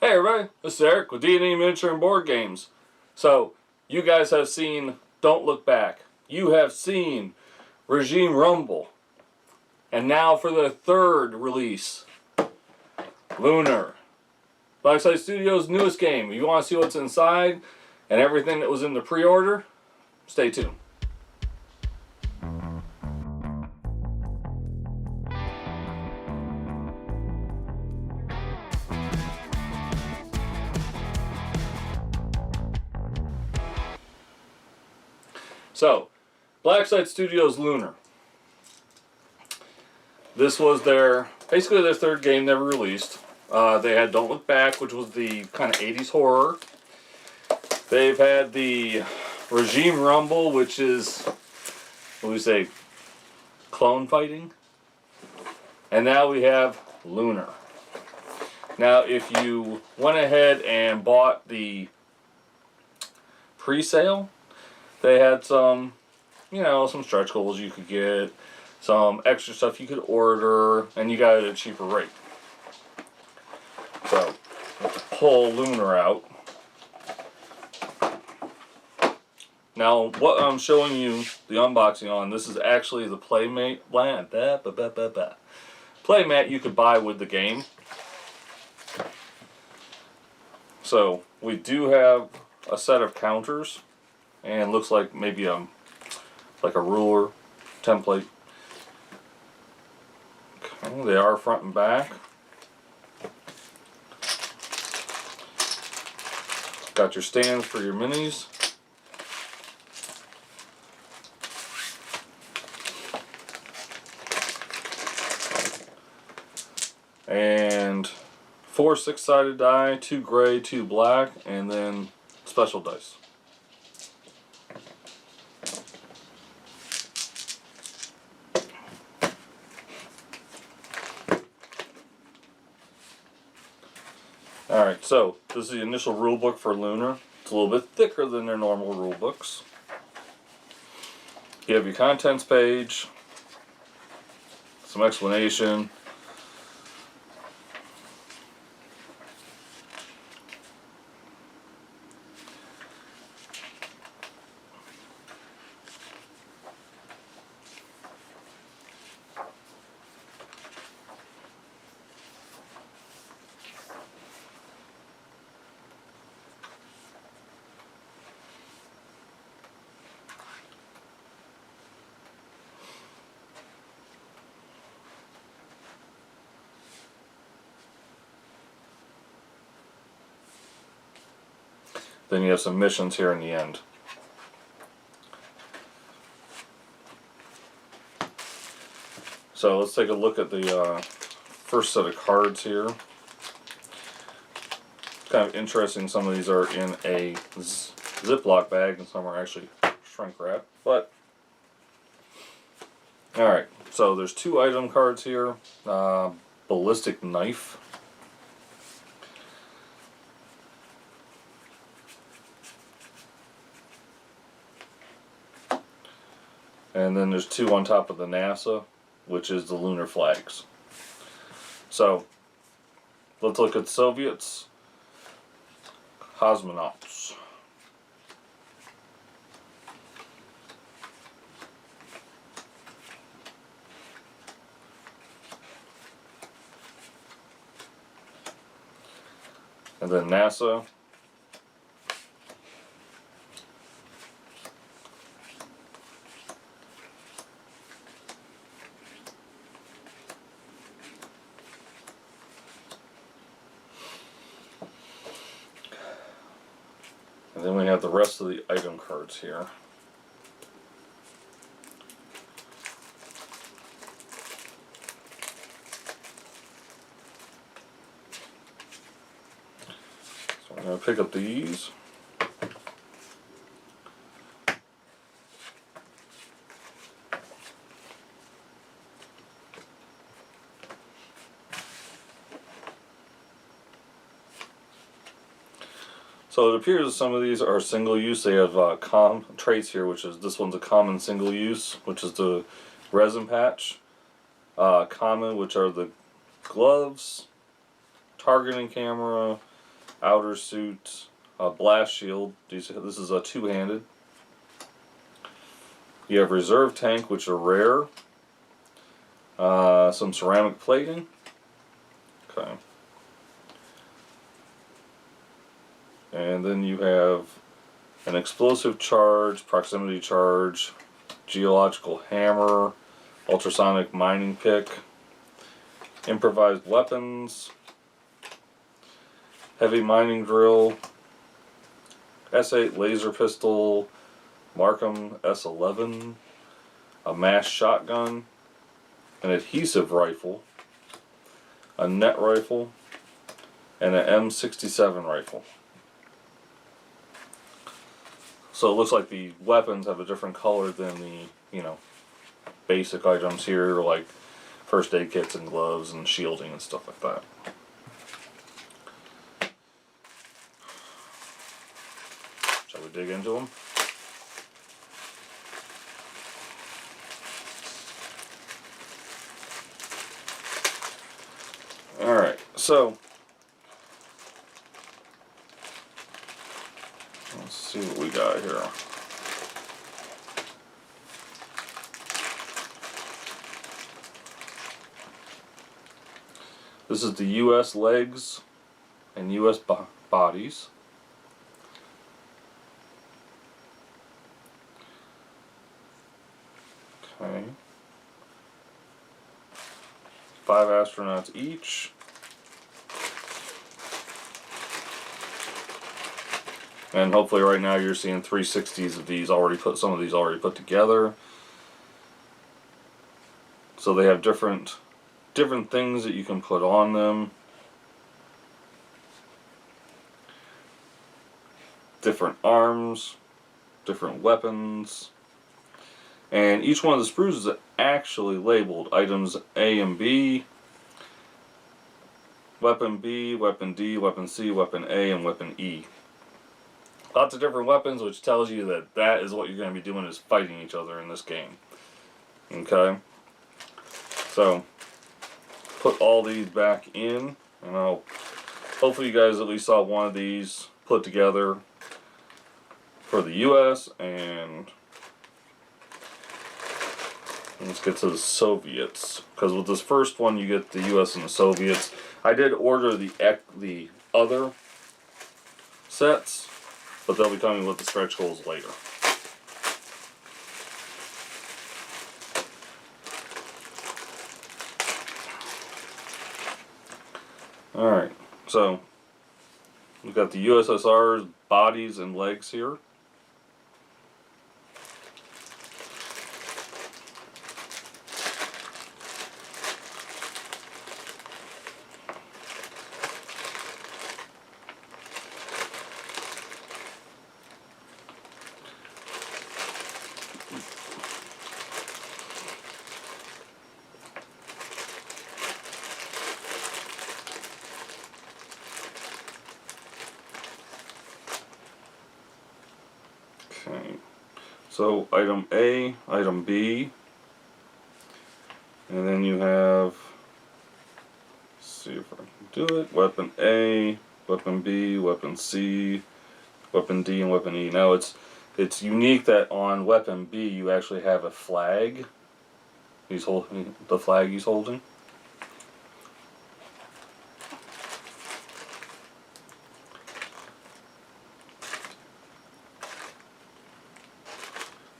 Hey everybody, this is Eric with D&E Miniature and Board Games. So, you guys have seen Don't Look Back. You have seen Regime Rumble. And now for the third release, Lunar. Blackside Studios' newest game. If you want to see what's inside and everything that was in the pre-order, stay tuned. So, Blackside Studios' Lunar. This was basically their third game they released. They had Don't Look Back, which was the kind of 80s horror. They've had the Regime Rumble, which is, what do we say, clone fighting. And now we have Lunar. Now, if you went ahead and bought the pre-sale, they had some, some stretch goals you could get, some extra stuff you could order, and you got it at a cheaper rate. So, let's pull Lunar out. Now, what I'm showing you the unboxing on, this is actually the playmat you could buy with the game. So, we do have a set of counters. And looks like maybe like a ruler template. Okay, they are front and back. Got your stands for your minis. And 4 6-sided die, 2 gray, 2 black, and then special dice. Alright, so this is the initial rule book for Lunar. It's a little bit thicker than their normal rule books. You have your contents page, some explanation. Then you have some missions here in the end. So let's take a look at the first set of cards here. It's kind of interesting, some of these are in a Ziploc bag and some are actually shrink wrap. But, alright, so there's 2 item cards here. Ballistic knife. And then there's 2 on top of the NASA, which is the lunar flags. So, let's look at Soviets. Cosmonauts. And then NASA. And then we have the rest of the item cards here. So I'm going to pick up these. So it appears that some of these are single use. They have traits here, which is this one's a common single use, which is the resin patch. Common, which are the gloves, targeting camera, outer suit, blast shield. This is a two-handed. You have reserve tank, which are rare. Some ceramic plating. Okay. And then you have an explosive charge, proximity charge, geological hammer, ultrasonic mining pick, improvised weapons, heavy mining drill, S8 laser pistol, Markham S11, a mass shotgun, an adhesive rifle, a net rifle, and an M67 rifle. So it looks like the weapons have a different color than the, basic items here, like first aid kits and gloves and shielding and stuff like that. Shall we dig into them? Alright, so let's see what we got here. This is the US legs and US bodies. Okay. 5 astronauts each. And hopefully right now you're seeing 360s of these already some of these already put together. So they have different things that you can put on them. Different arms, different weapons. And each one of the sprues is actually labeled items A and B, weapon B, weapon D, weapon C, weapon A, and weapon E. Lots of different weapons, which tells you that that is what you're going to be doing, is fighting each other in this game. Okay? So, put all these back in, and hopefully you guys at least saw one of these put together for the US, and let's get to the Soviets, because with this first one you get the US and the Soviets. I did order the other sets, but they'll be coming with the stretch goals later. Alright, so we've got the USSR's bodies and legs here. Okay, so item A, item B, and then you have, let's see if I can do it, weapon A, weapon B, weapon C, weapon D, and weapon E. Now it's unique that on weapon B you actually have a flag. He's holding the flag he's holding.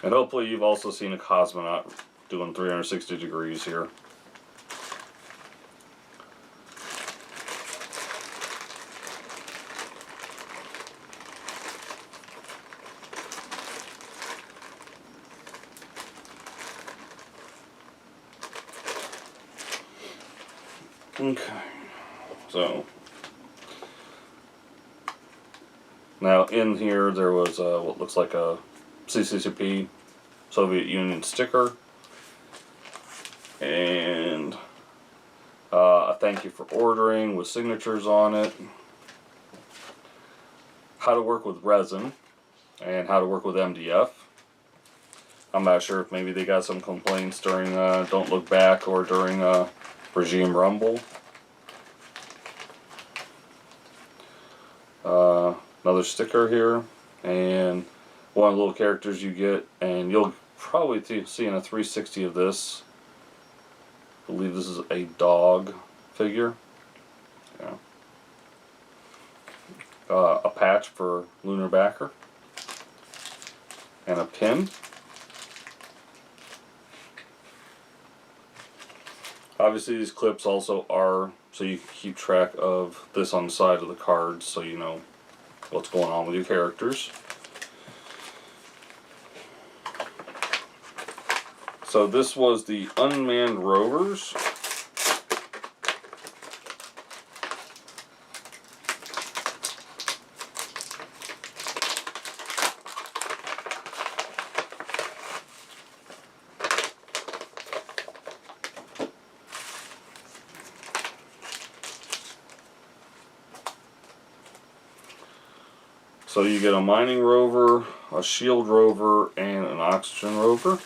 And hopefully you've also seen a cosmonaut doing 360 degrees here. Okay, so now in here there was what looks like a CCCP Soviet Union sticker, and a thank you for ordering with signatures on it, how to work with resin, and how to work with MDF. I'm not sure if maybe they got some complaints during Don't Look Back or during Regime Rumble. Another sticker here, and one of the little characters you get, and you'll probably see in a 360 of this. I believe this is a dog figure. Yeah. A patch for Lunar backer, and a pin. Obviously these clips also are so you can keep track of this on the side of the cards, so you know what's going on with your characters. So this was the unmanned rovers. So you get a mining rover, a shield rover, and an oxygen rover.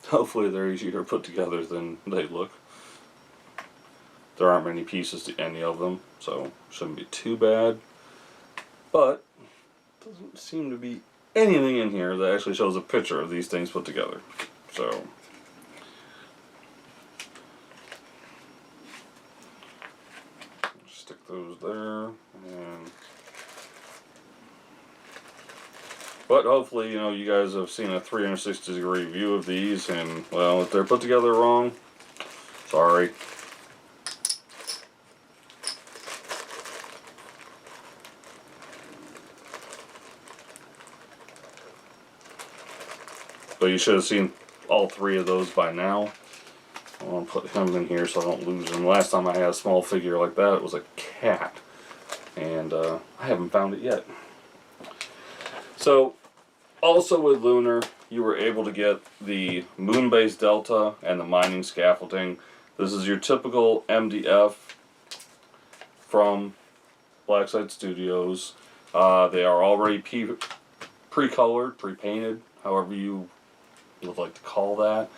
Hopefully they're easier to put together than they look. There aren't many pieces to any of them, so shouldn't be too bad. But doesn't seem to be anything in here that actually shows a picture of these things put together. So stick those there, and but hopefully, you know, you guys have seen a 360-degree view of these, and well, if they're put together wrong, sorry. But you should have seen all three of those by now. I want to put him in here so I don't lose him. Last time I had a small figure like that, it was a cat, and I haven't found it yet. So, also with Lunar, you were able to get the moon-based delta and the mining scaffolding. This is your typical MDF from Blacksite Studios. They are already pre-colored, pre-painted, however you would like to call that.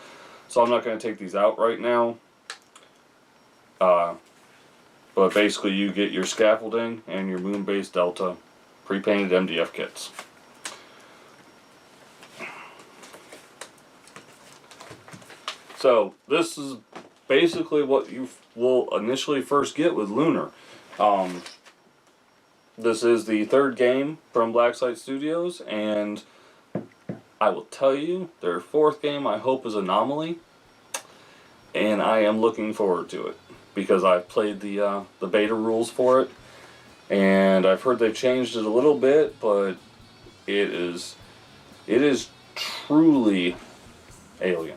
So I'm not going to take these out right now. But basically you get your scaffolding and your moon-based delta pre-painted MDF kits. So this is basically what you will initially first get with Lunar. This is the third game from Blacksite Studios, and I will tell you, their fourth game I hope is Anomaly, and I am looking forward to it because I've played the beta rules for it, and I've heard they've changed it a little bit, but it is truly alien.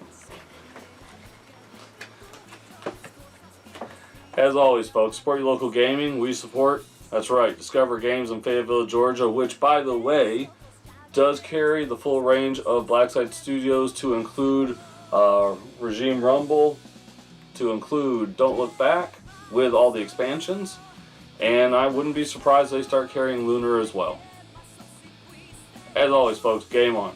As always, folks, support your local gaming. We support, that's right, Discover Games in Fayetteville, Georgia, which, by the way, does carry the full range of Blacksite Studios to include Regime Rumble, to include Don't Look Back, with all the expansions, and I wouldn't be surprised if they start carrying Lunar as well. As always, folks, game on.